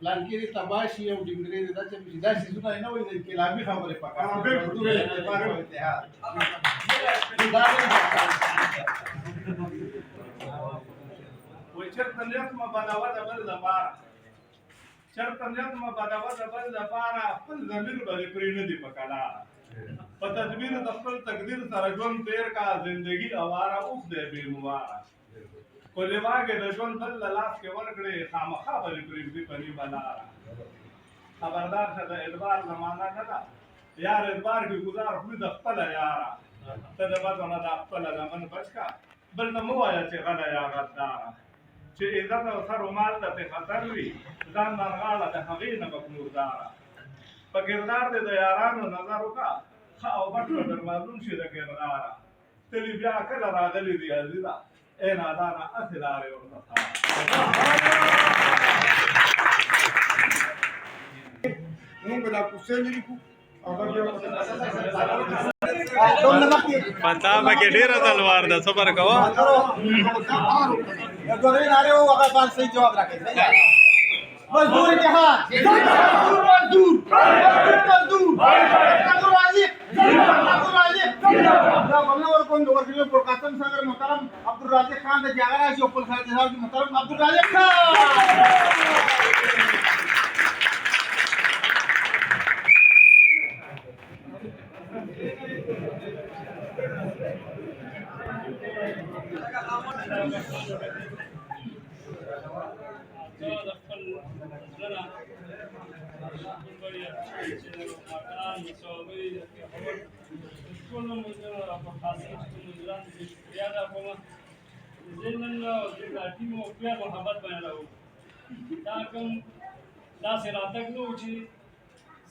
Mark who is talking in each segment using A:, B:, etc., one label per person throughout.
A: لانکې تباشي او ډنګرې دا چې دا سيزونه نه وي د کلامي خبره پکاره بالکل اتحاد وای چرته نیت ما بناوه د بل لپاره چرته نیت ما بناوه د بل لپاره خپل ضمیر باندې پرې نه دی پکاله په تدبیر د خپل تقدیر سره ژوند تیر کا زندگی اواره اوف دی بې مواره کله واګه د ژوند بل لاس کې ورکړې خامخا باندې پرېږدي پنی بلاره خبردار شه د ادبار زمانه نه ده یار ادبار کې گزار خو د خپل یاره ته د بدن د خپل لمن بچکا بل نه مو وایا چې غلا یا غدار چې عزت او سر او مال ته خطر وي ځان مرغاله د هغې نه مقموردار په کردار د یارانو نظر وکړه ښه او بټ به در معلوم شي د کردار تلی بیا کله راغلی دی عزیزه ای نادانه هسې لارې ورته مونږ دا کوڅې لیکو
B: پتا پکې ډیره تلوار ده صبر کوه
A: مزدور اتحاد مزدور قاسم सागर محترم عبدالرازق خان د جاغرا شو خپل خالد صاحب محترم عبدالرازق خان
C: دا سراتک نو چې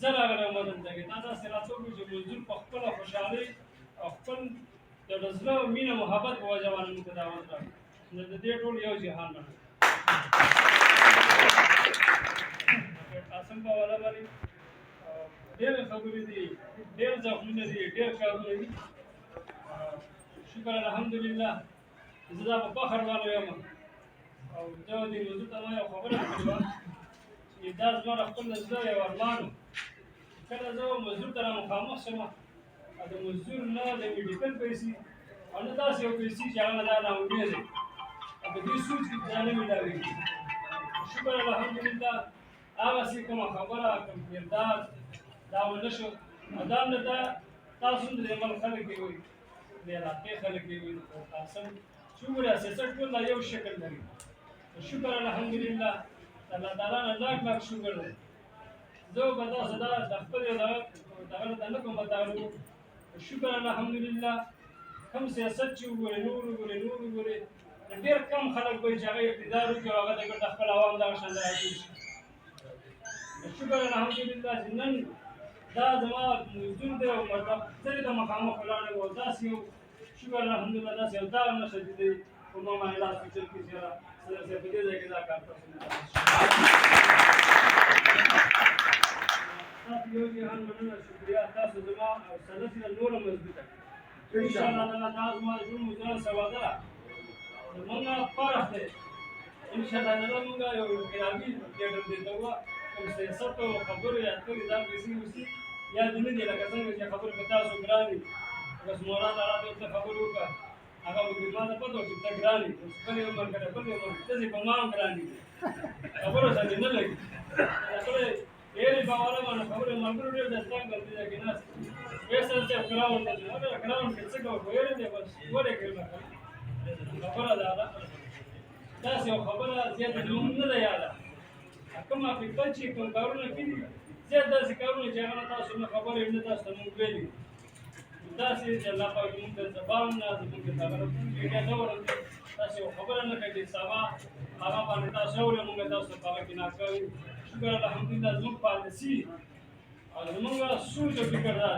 C: زره غره مدد دی دا سراتک چې منظور په خپل خوشحالي او خپل د رضا مینه محبت په وجه باندې موږ دا وځو نو د دې ټول یو جهان باندې قاسم په ولا باندې ډېر خبرې دي ډېر ځخونه دي ډېر کارونه دي شکر الحمدلله زه دا په فخر باندې یم او دا دې موضوع ته یو خبره کوم چې دا زما خپل زړه یو ارمان کله زه مزدور سره مخامخ شم د مزدور نه د میډیکل پیسې او نه داسې یو پیسې چې هغه نه دا امید دی په دې سوچ کې ځان مې شکر الحمدلله هغه څه کومه خبره کوم کردار دا ونشو دا نه دا تاسو د عمل خلک دی وي د علاقې خلک دی وي تاسو شکر اساس ټول یو شکل لري شکر الحمدلله الله تعالی نه لاک شکر دی زه به تاسو دا د خپل دغه نه کوم بدلو شکر الحمدلله کوم سیاست چې وګورئ نور وګورئ ډېر کم خلک به چې هغه اقتدار وکړي او هغه د خپل عوام دغه شان راځي شکر الحمدلله چې نن دا زما مزدور دی او مطلب زه د مخامخ ولاړ او داسې یو شکر الحمدلله داسې یو دا نه شدیدي په ما باندې لاس کې چل کې سره په دې ځای کې دا کار تاسو یو جهان مننه شکریا تاسو زما او سلسله نور مضبوطه ان شاء الله تعالی تاسو ما جوړ مزار سوادره موږ فرح ده ان شاء الله تعالی موږ یو کلامي ډېر دې دوا کوم سیاست او خبرو یا ټول دا کیسې وسی یا دې نه لکه څنګه چې خبر پتا سو ګراني بس مولانا راته ته خبر وکړه هغه به ما نه پته چې ته ګراني خپل عمر کړه خپل عمر ته په ما ګراني خبره څنګه نه لګي خبره یې باور باندې خبره مرګ ډېر د څنګه غلطي ده کې ناس ویسه چې کراون ته هغه کراون کې څه کوي ویل دي بس وره کړم خبره ده دا څه خبره زیاته نه ده یاده کوم افکار چې کوم کارونه کوي زیاته څه کارونه چې هغه تاسو نه خبره نه تاسو ته مونږ ویلي دا چې الله پاک موږ ته زبان نه زموږ ته خبره کوي دا ورته تاسو خبره نه کوي سبا هغه باندې تاسو له موږ تاسو په کې نه کوي شکر الحمدلله زموږ پالیسي او زموږ سوچ او فکر دا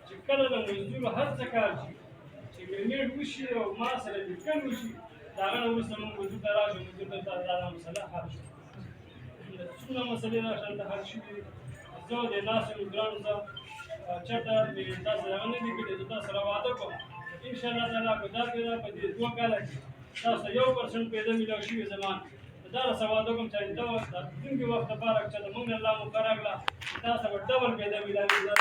C: چې کله د مزدور هر څه کار شي چې ګرنیډ وشي او ما سره لیکل وشي دا هغه وروسته موږ مزدور ته راشو مزدور ته دا مسله حل شي څومره مسلې راشي ته حل شي زه د ناسو ګرانو سره چېرته مې تاسو هغه نه دي کړي زه تاسو سره واده کوم انشاءالله تعالی په دا کې په دې 2 کاله کې تاسو 1% پیدا میلاو شوي زمان دا سره واده کوم چې دا وخت دغه وخت لپاره چې موږ الله مو کراغله تاسو به ډبل پیدا میلاوي دا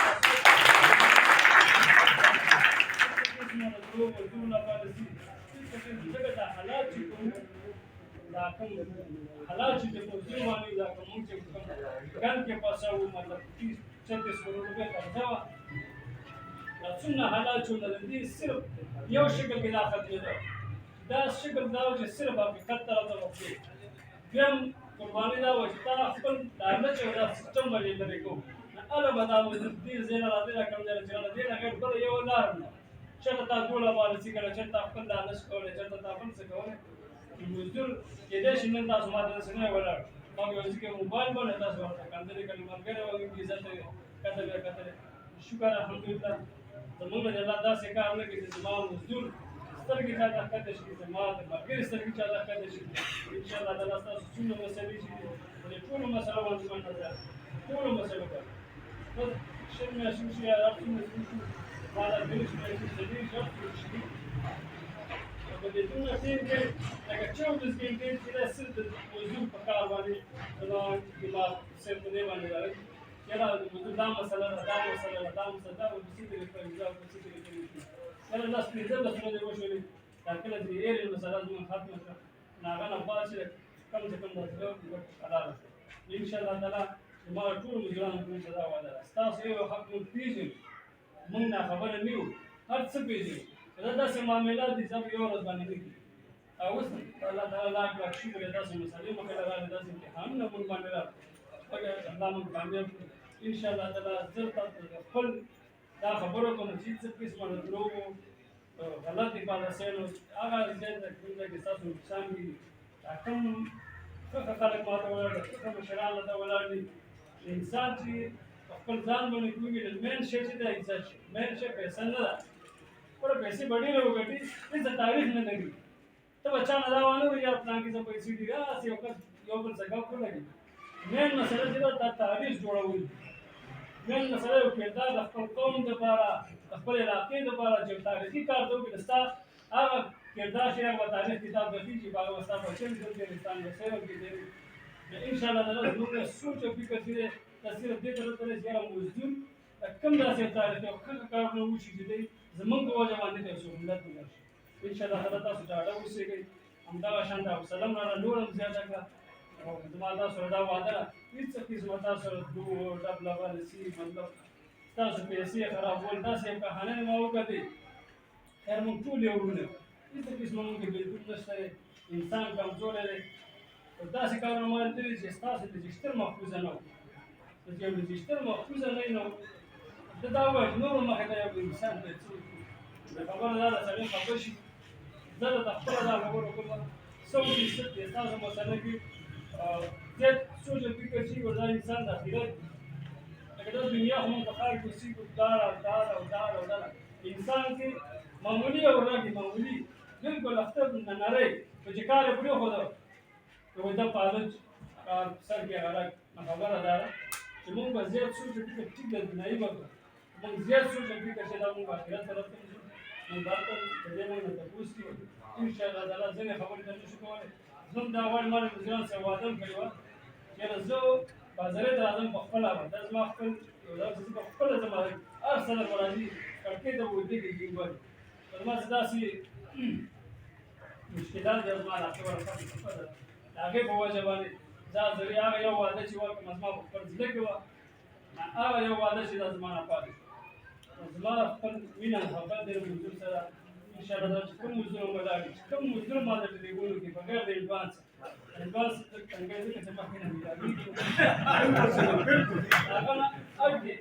C: حالات چې کوم دا کوم حالات چې په ځینو باندې دا کوم چې کوم ګان کې پاساو مطلب 30-36 کروڑ روپے قرضه وا دا څنګه حالات چې دې صرف یو شکل کې دا ختمه دا شکل دا چې صرف حقیقت طرف ته وځي بیم قرباني دا و چې تا خپل دانه چې دا سیستم باندې لري کو اله بداو دې زینا راځي دا کوم ځای چې دې نه بل یو لار نه چېرته تا ټوله باندې چې کله چېرته خپل دانه کولای چېرته تا خپل څه کولای مزدور کېدای شي نن تاسو ماته څنګه ولاړ ما یو ځکه موبایل باندې تاسو ورته کاندلې کله مرګره وایي چې عزت کتل شکر الحمدلله زموږ د الله داسې کار نه کوي چې زما مزدور سترګې تا کته شي زما د مرګري سترګې چا کته شي ان شاء الله تعالی تاسو څونه مسلې شي د ټول مسله باندې باندې ټول مسله کوي شرم شي شي راځي بعد دې چې دې شرط شي په دې ټول ټیم کې لکه 24 غنټې چې سر د موضوع په کار باندې دا دماغ سر په دې باندې راځي یاره دا مسله د څه دې په ځای په څه دې یاره لاس په دې د څه دې وشولې دا کله دې ایرې مسله زموږ ختمه شوه ناغه نه پاتې کم څه کم د قرار ان شاء الله تعالی ما ټول مجرمانو په صدا وعده تاسو یو حق مو پیژنئ موږ نه خبره نیو هر څه پیژنئ دا داسې معاملات دي چې یو ورځ باندې نه کېږي او اوس الله تعالی لاک شکر دې داسې مسلې مو کله راغلي داسې امتحانونه مونږ باندې راغلي الله مونږ کامیاب ان شاء الله تعالی زه تاسو خپل دا خبرو کوم چې څه قسمه دروغ غلط پالیسیانو هغه ځای ته کومه کې تاسو نقصان دي کوم څه خلک ماته ولاړ کوم مشران ته ولاړ دي انسان چې خپل ځان باندې کوي د مین شي چې د عزت مین شي پیسې نه ده پر پیسې باندې وګټي هیڅ تاریخ نه لګي ته بچا نه دا وانه یا پلان کې څه پیسې دي راځي یو بل څه کو لګي مین مسله چې دا تاریخ جوړول مین مسله یو کردار د خپل قوم لپاره خپل علاقې لپاره چې تاریخي کار دوی دستا هغه کردار چې هغه تاریخ کتاب غوښتي چې باغ وستا په چل ځل کې انسان وسایل کې دي ان شاء الله تعالی موږ سوچ او فکر کړی تصویر دې ته ته چې هغه موجود کم داسې تاریخ او څنګه کارونه وشي چې زمونږ په وجه باندې تاسو ملت وګورئ ان شاء الله تعالی تاسو ته اړه وسیږي همدا شان دا سلام را نورم زیاته کړه او زما تاسو دا وعده هیڅ قسمه تاسو دوه ډبل باندې سي مطلب تاسو پیسې خرابول داسې کہانه ما وکړي خیر موږ ټول یو ورونه هیڅ قسمه موږ بالکل نشته انسان کمزور دی داسې کارونه مو دي چې تاسو د رجستر محفوظ نه و چې یو رجستر محفوظ نه نو دا وایي نور مخه دا یو انسان دی چې خبره دا سړی خبر شي زه د خپل دا خبرو کوم څو چې تاسو مثلا کې زه سوچ فکر شي ودا انسان د اخرت لکه د دنیا هم په خیر کې سي دار انسان کې معمولی او راګي معمولی بالکل اختر نه نری چې کار پرې خو دا نو دا پالج سر کې هغه خبره ده چې موږ به زیات سوچ فکر ټیک د دنیاي وګړو موږ زیات سوچ فکر چې دا موږ اخرت طرف ته موږ راته دې موږ ته پوښتنه ان شاء الله تعالی څنګه خبرې ته شو کولای زم دا وړ مال ځان سره وعده کړو چې زه بازار ته راځم په خپل اړه د ما خپل یو ځل په خپل ځما هر سره راځي کړکې ته وځي کې دیوال زما داسې مشکلات د زما راځي ورته هغه په وجه باندې دا ذریعہ یو وعده چې ورکه مزما په خپل ځل کې و هغه یو وعده چې د زمانه پاتې زما خپل وینا خبر دې موضوع سره ان شاء الله چې کوم موضوع ولاړ کوم موضوع ما د دې ګونو کې بغیر د ایڈوانس څنګه دې چې ما کنه هغه اګه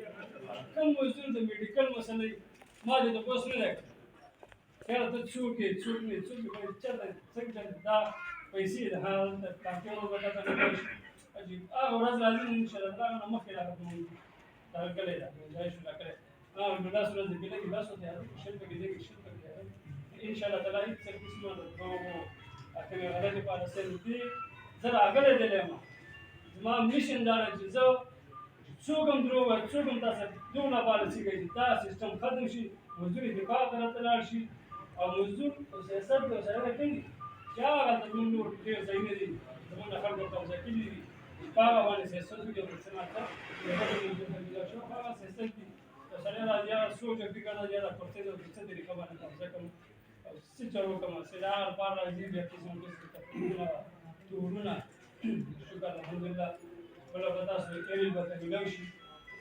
C: کوم موضوع د میډیکل مسلې ما دې د پوسټ نه راکړ خیر ته څوک به څنګه دا پیسې د حال د کارکونو وګټه نه کوي عجیب هغه ورځ راځي ان شاء الله دا نه مخکې راغلی دا کله دا شو کړه نو دا سره د بلې لاسو ته شل په دې کې شل په ان شاء الله تعالی څه قسمه د دوه اته غلطه پالیسي دي زه راغله دلته ما میشن دا چې زه څوک هم دروغ وایي څوک هم تاسو دومره پالیسي کوي چې دا سیستم ختم شي مزدور دفاع ته راته لاړ شي او مزدور سیاست یو سړی کوي چې هغه ته زموږ نور ډېر ځایونه دي زموږ د خلکو قبضه کړي دي په هغه باندې سیاست وکړي او څه ماته هغه سیاست دي یو سړی راځي هغه سوچ او فکر راځي هغه پرته د څه طریقه باندې قبضه کوم او څه چلو کوم څه دا هر بار راځي بیا قسم تورونه شکر الحمدلله بل به تاسو ایرل به تمام شي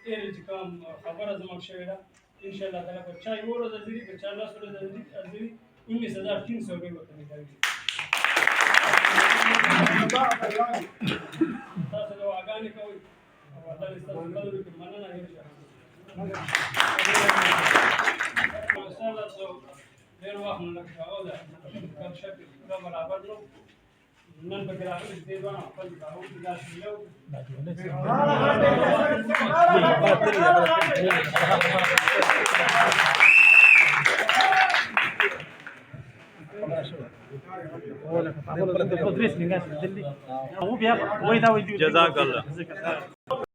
C: ایرل چې کوم خبره زموږ شوې ده ان شاء الله تعالی په چای ورو د ځری په 4 ورځې د ځری 19300 روپۍ به ملاوي تاسو د واګانې کوي او الله دې تاسو قدر وکړي مننه ان شاء الله ډېر وخت نه لګاو دا کوم شکل دا برابر نو نن به راغلی دې ونه خپل کارو کې دا شیلو
B: جزاك الله